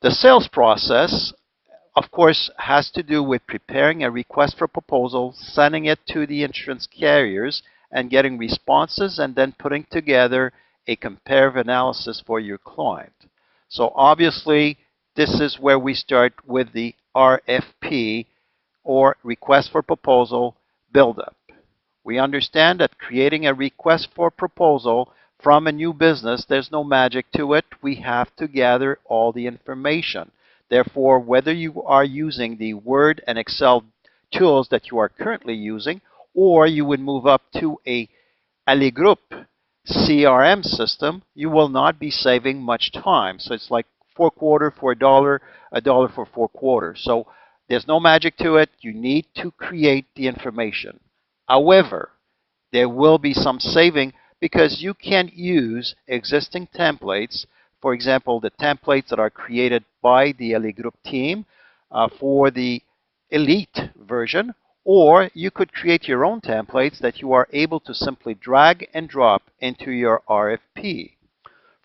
The sales process, of course, has to do with preparing a request for proposal, sending it to the insurance carriers, and getting responses, and then putting together a comparative analysis for your client. So obviously, this is where we start with the RFP, or request for proposal buildup. We understand that creating a request for proposal from a new business, there's no magic to it. We have to gather all the information. Therefore, whether you are using the Word and Excel tools that you are currently using, or you would move up to a Allegroupe CRM system, you will not be saving much time. So it's like 4 quarters for a dollar for 4 quarters. So there's no magic to it. You need to create the information. However, there will be some saving because you can use existing templates. For example, the templates that are created by the Allegroupe team for the elite version, or you could create your own templates that you are able to simply drag and drop into your RFP.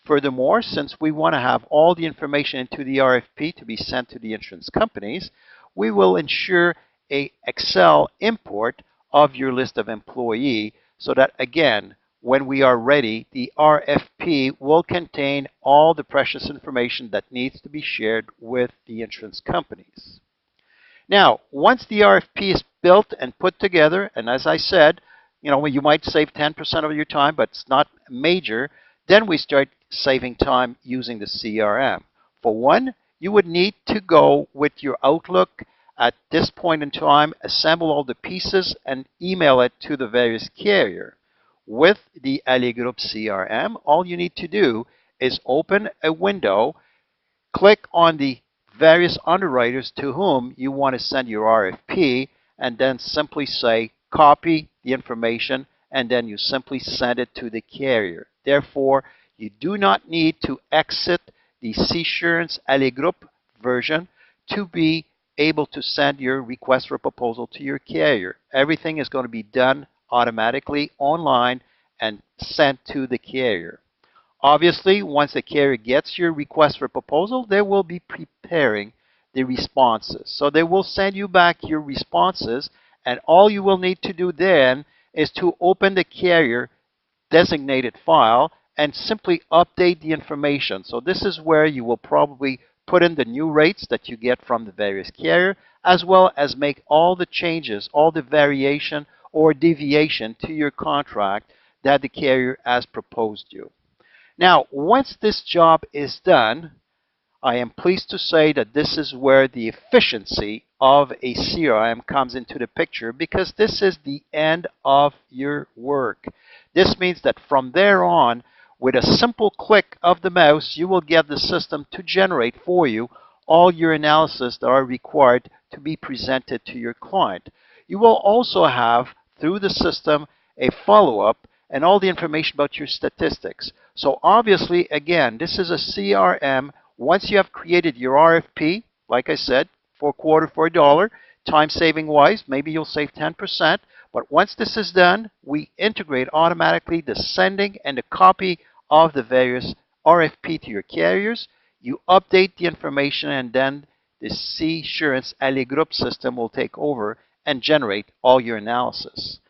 Furthermore, since we want to have all the information into the RFP to be sent to the insurance companies, we will ensure a Excel import of your list of employee so that, again, when we are ready, the RFP will contain all the precious information that needs to be shared with the insurance companies. Now, once the RFP is built and put together, and as I said, you might save 10% of your time, but it's not major, then we start saving time using the CRM. For one, you would need to go with your Outlook at this point in time, assemble all the pieces, and email it to the various carrier. With the Allegroupe CRM, all you need to do is open a window, click on the various underwriters to whom you want to send your RFP, and then simply say copy the information, and then you simply send it to the carrier. Therefore, you do not need to exit the c-surance Allegroupe version to be able to send your request for proposal to your carrier. Everything is going to be done automatically online and sent to the carrier. Obviously, once the carrier gets your request for proposal, they will be preparing the responses. So they will send you back your responses, and all you will need to do then is to open the carrier designated file and simply update the information. So this is where you will probably put in the new rates that you get from the various carrier, as well as make all the changes, all the variation or deviation to your contract that the carrier has proposed you. Now, once this job is done, I am pleased to say that this is where the efficiency of a CRM comes into the picture, because this is the end of your work. This means that from there on, with a simple click of the mouse, you will get the system to generate for you all your analysis that are required to be presented to your client. You will also have, through the system, a follow-up and all the information about your statistics. So obviously, again, this is a CRM. Once you have created your RFP, like I said, 4 quarters for a dollar, time saving wise, maybe you'll save 10%. But once this is done, we integrate automatically the sending and the copy of the various RFP to your carriers. You update the information, and then the c-surance Allegroupe system will take over and generate all your analysis.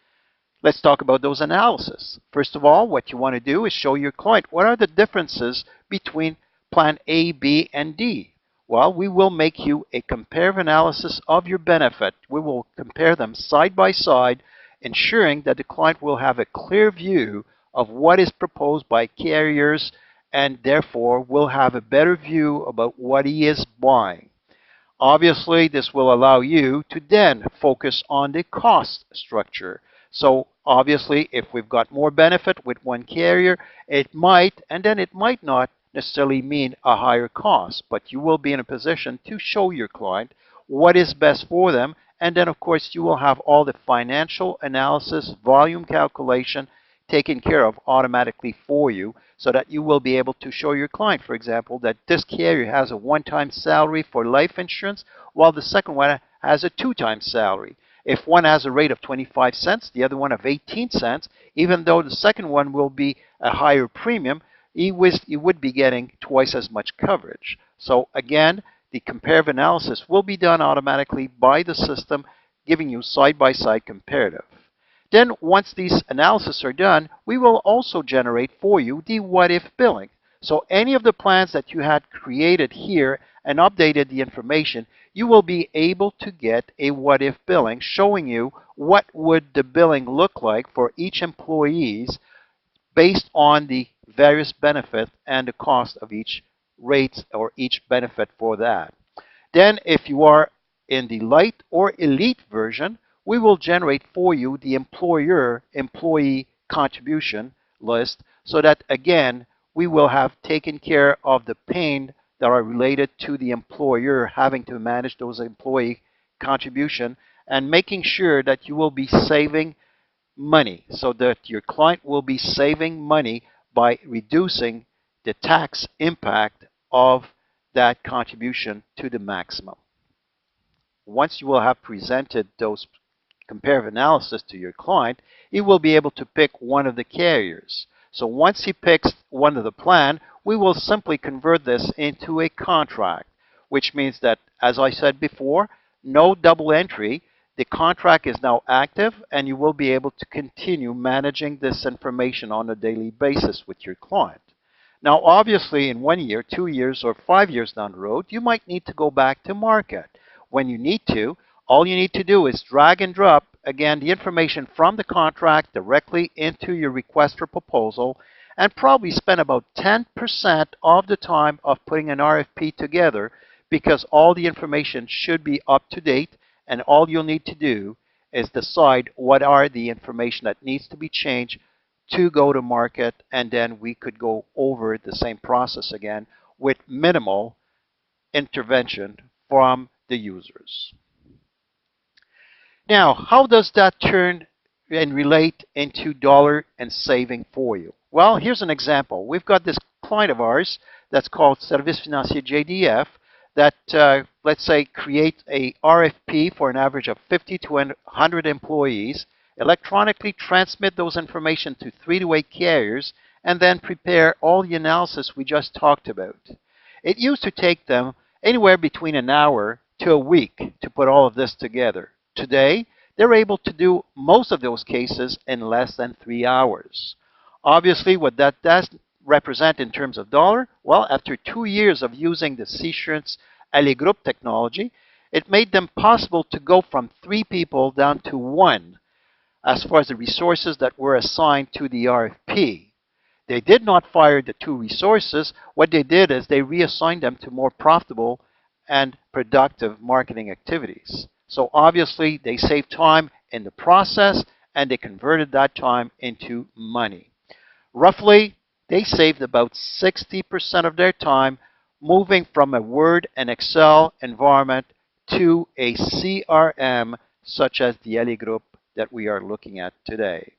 Let's talk about those analyses. First of all, what you want to do is show your client what are the differences between plan A, B, and D. Well, we will make you a comparative analysis of your benefit. We will compare them side by side, ensuring that the client will have a clear view of what is proposed by carriers, and therefore will have a better view about what he is buying. Obviously, this will allow you to then focus on the cost structure. So obviously, if we've got more benefit with one carrier, it might, and then it might not necessarily mean a higher cost, but you will be in a position to show your client what is best for them. And then, of course, you will have all the financial analysis, volume calculation taken care of automatically for you, so that you will be able to show your client, for example, that this carrier has a one-time salary for life insurance, while the second one has a two-time salary. If one has a rate of 25 cents, the other one of 18 cents, even though the second one will be a higher premium, he would be getting twice as much coverage. So again, the comparative analysis will be done automatically by the system, giving you side-by-side comparative. Then once these analyses are done, we will also generate for you the what-if billing. So any of the plans that you had created here and updated the information, you will be able to get a what-if billing showing you what would the billing look like for each employees based on the various benefit and the cost of each rate or each benefit for that. Then if you are in the light or elite version, we will generate for you the employer-employee contribution list so that, again, we will have taken care of the pain that are related to the employer having to manage those employee contribution and making sure that you will be saving money so that your client will be saving money by reducing the tax impact of that contribution to the maximum. Once you will have presented those comparative analysis to your client, he will be able to pick one of the carriers. So once he picks one of the plan, we will simply convert this into a contract, which means that, as I said before, no double entry. The contract is now active, and you will be able to continue managing this information on a daily basis with your client. Now, obviously, in 1 year, 2 years, or 5 years down the road, you might need to go back to market. When you need to, all you need to do is drag and drop, again, the information from the contract directly into your request for proposal and probably spend about 10% of the time of putting an RFP together because all the information should be up to date, and all you'll need to do is decide what are the information that needs to be changed to go to market, and then we could go over the same process again with minimal intervention from the users. Now, how does that turn and relate into dollar and saving for you? Well, here's an example. We've got this client of ours that's called Service Financier JDF that, let's say, create a RFP for an average of 50 to 100 employees, electronically transmit those information to 3 to 8 carriers, and then prepare all the analysis we just talked about. It used to take them anywhere between an hour to a week to put all of this together. Today, they're able to do most of those cases in less than 3 hours. Obviously, what that does represent in terms of dollar, well, after 2 years of using the c-surance Allegroupe technology, it made them possible to go from 3 people down to 1 as far as the resources that were assigned to the RFP. They did not fire the 2 resources. What they did is they reassigned them to more profitable and productive marketing activities. So obviously, they saved time in the process, and they converted that time into money. Roughly, they saved about 60% of their time moving from a Word and Excel environment to a CRM such as the Allegroupe that we are looking at today.